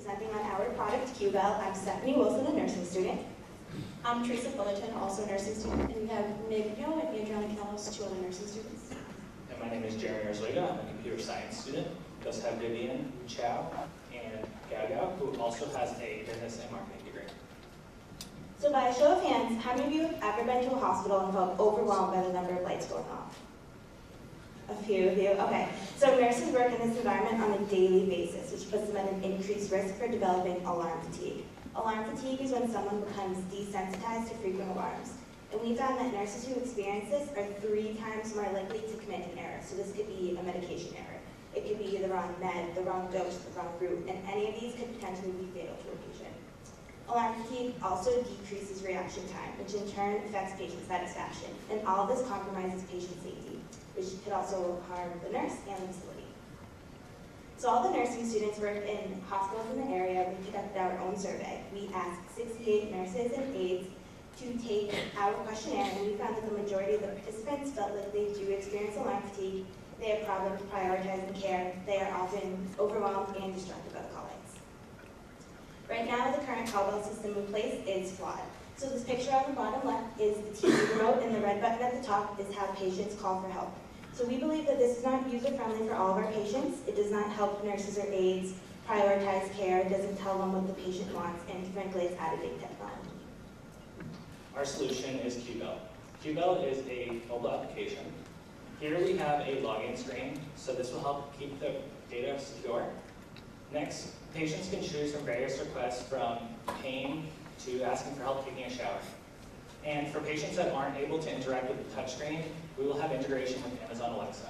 Presenting on our product, QBell, I'm Stephanie Wilson, a nursing student. I'm Teresa Fullerton, also a nursing student, and we have Nigno and Adriana Kellos, 2 other nursing students. And my name is Jeremy Arzuaga. I'm a computer science student. We also have Vivian Chow and Gao Gao, who also has a business and marketing degree. So by a show of hands, how many of you have ever been to a hospital and felt overwhelmed by the number of lights going off? A few of you, okay. So nurses work in this environment on a daily basis, which puts them at an increased risk for developing alarm fatigue. Alarm fatigue is when someone becomes desensitized to frequent alarms. And we found that nurses who experience this are 3 times more likely to commit an error. So this could be a medication error. It could be the wrong med, the wrong dose, the wrong route, and any of these could potentially be fatal to a patient. Alarm fatigue also decreases reaction time, which in turn affects patient satisfaction. And all of this compromises patient safety, which could also harm the nurse and the facility. So all the nursing students work in hospitals in the area. We conducted our own survey. We asked 68 nurses and aides to take our questionnaire, and we found that the majority of the participants felt like they do experience alarm fatigue. They have problems prioritizing care. They are often overwhelmed and distracted by the call lights. Right now, the current QBell system in place is flawed. So this picture on the bottom left is the TV remote, and the red button at the top is how patients call for help. So we believe that this is not user-friendly for all of our patients. It does not help nurses or aides prioritize care. It doesn't tell them what the patient wants, and frankly, it's out-of-date technology. Our solution is QBell. QBell is a mobile application. Here we have a login screen, so this will help keep the data secure. Next, patients can choose from various requests from pain to asking for help taking a shower. And for patients that aren't able to interact with the touchscreen, we will have integration with Amazon Alexa.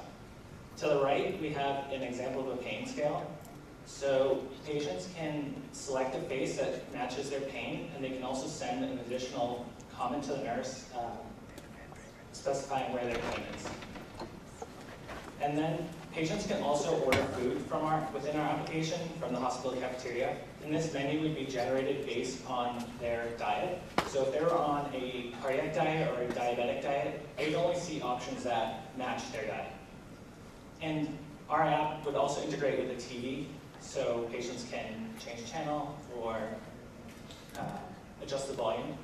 To the right, we have an example of a pain scale. So patients can select a face that matches their pain, and they can also send an additional comment to the nurse specifying where their pain is. And then patients can also order food from within our application from the hospital cafeteria. And this menu would be generated based on their diet. So if they were on a cardiac diet or a diabetic diet, they'd only see options that match their diet. And our app would also integrate with a TV, so patients can change channel or adjust the volume.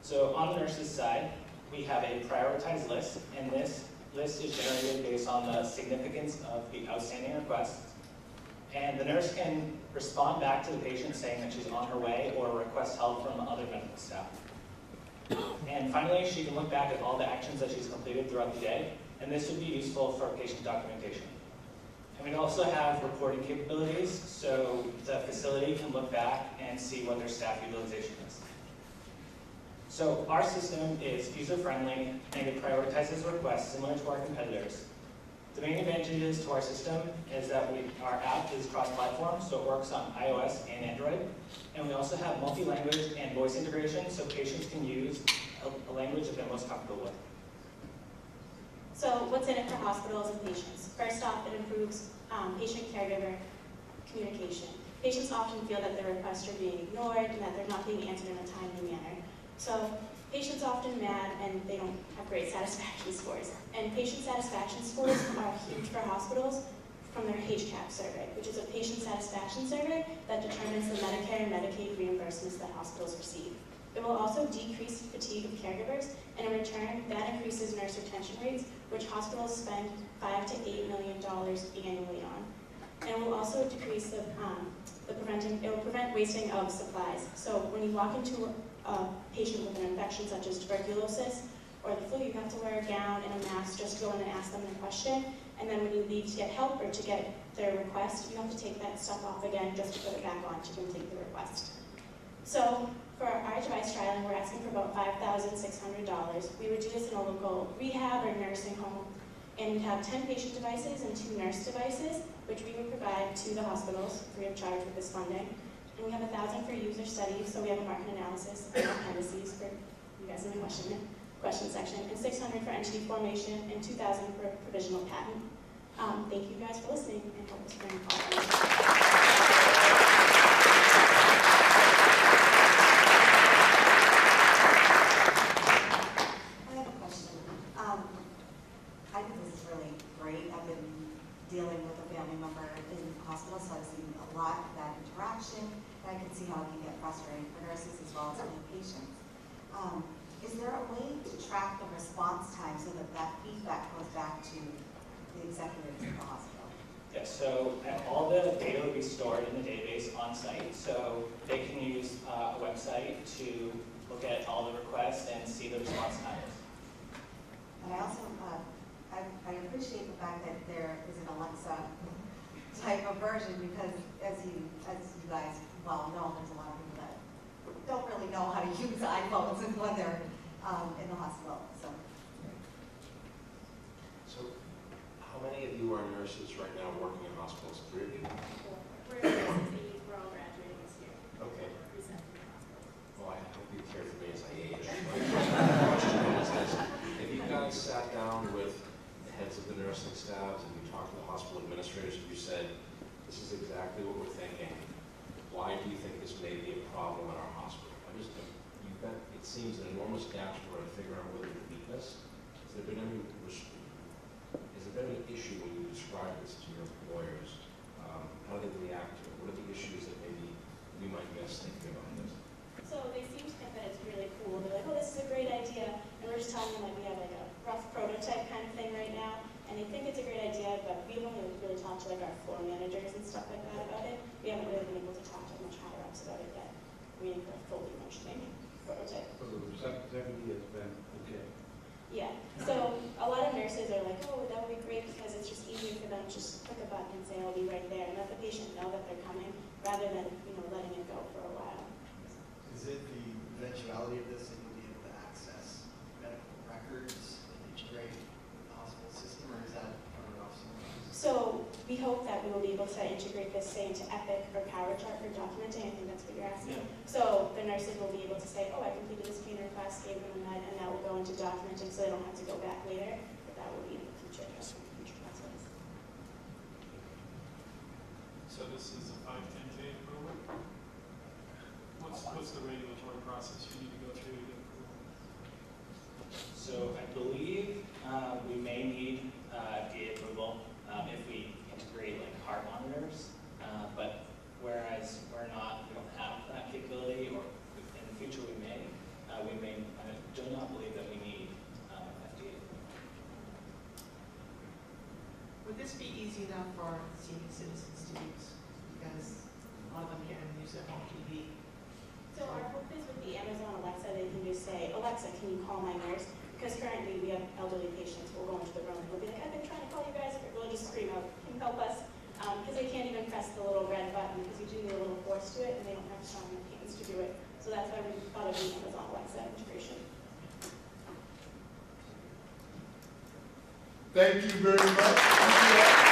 So on the nurse's side, we have a prioritized list, and this list is generated based on the significance of the outstanding requests. And the nurse can respond back to the patient saying that she's on her way or request help from other medical staff. And finally, she can look back at all the actions that she's completed throughout the day, and this would be useful for patient documentation. And we also have reporting capabilities, so the facility can look back and see what their staff utilization is. So our system is user-friendly, and it prioritizes requests similar to our competitors. The main advantages to our system is that our app is cross-platform, so it works on iOS and Android. And we also have multi-language and voice integration, so patients can use a language that they're most comfortable with. So what's in it for hospitals and patients? First off, it improves patient-caregiver communication. Patients often feel that their requests are being ignored and that they're not being answered in a timely manner. So patients are often mad and they don't have great satisfaction scores. And patient satisfaction scores are huge for hospitals from their HCAP survey, which is a patient satisfaction survey that determines the Medicare and Medicaid reimbursements that hospitals receive. It will also decrease fatigue of caregivers, and in return, that increases nurse retention rates, which hospitals spend $5 to $8 million annually on. And it will also decrease it will prevent wasting of supplies. So when you walk into a patient with an infection such as tuberculosis or the flu, you have to wear a gown and a mask just to go in and ask them the question. And then when you leave to get help or to get their request, you have to take that stuff off again just to put it back on to complete the request. So for our device trialing, we're asking for about $5,600. We would do this in a local rehab or nursing home, and we'd have 10 patient devices and 2 nurse devices, which we would provide to the hospitals free of charge with this funding. And we have 1,000 for user studies, so we have a market analysis and appendices for you guys in the question section, and 600 for entity formation, and 2,000 for provisional patent. Thank you guys for listening, and hope this brings I have a question. I think this is really great. I've been dealing with a family member in the hospital, so I've seen a lot of that interaction. track the response time so that that feedback goes back to the executives of the hospital? Yeah, so all the data will be stored in the database on site, so they can use a website to look at all the requests and see the response times. And I also, I appreciate the fact that there is an Alexa type of version because as you guys well know, there's a lot of people that don't really know how to use iPhones when they're in the hospital, so. So, how many of you are nurses right now working in hospitals? 3 of you? We're nurses, we're all graduating this year. Okay. Recent from hospitals. Well, I hope you care for me as I age. My question is this: if you guys sat down with the heads of the nursing staffs and you talked to the hospital administrators and you said, this is exactly what we're thinking, why do you think this may be a problem in our hospital? It seems an enormous gap for to figure out whether to beat this. Has there been any issue when you describe this to your employers? How do they react to it? What are the issues that maybe we might miss thinking about this? So they seem to think that it's really cool. They're like, oh, this is a great idea. And we're just telling them like we have like a rough prototype kind of thing right now. And they think it's a great idea, but we've only really talked to like our floor managers and stuff like that about it. We haven't really been able to talk to much higher ups about it yet. We're waiting for a fully functioning prototype. So the receptivity has been okay. Yeah. So a lot of nurses are like, oh, that would be great because it's just easier for them to just click a button and say, I'll be right there, and let the patient know that they're coming, rather than letting it go for a while. Is it the eventuality of this that you'll be able to access medical records and integrate with the hospital system, or is that coming off somewhere else? So we hope that we will be able to integrate this, say, into Epic or PowerChart for documenting. I think that's what you're asking. Yeah. So the nurses will be able to say, oh, I completed this pain request, gave them a med, and that will go into documenting so they don't have to go back later. But that will be in the future, just in the future process. So this is a 510K approval? What's the regulatory process you need to go through to get approval? So I believe we may need FDA approval if we integrate like heart monitors, but whereas we don't have that capability, or in the future we may, I do not believe that we need FDA approval. Would this be easy enough for senior citizens to use? Because a lot of them can't even use their home TV. So our hope is with the Amazon Alexa, they can just say, Alexa, can you call my nurse? Because currently we have elderly patients who will go into the room and we'll be like, I've been trying to call you guys, but we'll just scream out, can you help us? Because they can't even press the little red button because you do need a little force to it and they don't have strong enough hands to do it. So that's why we thought of the Amazon Alexa integration. Thank you very much.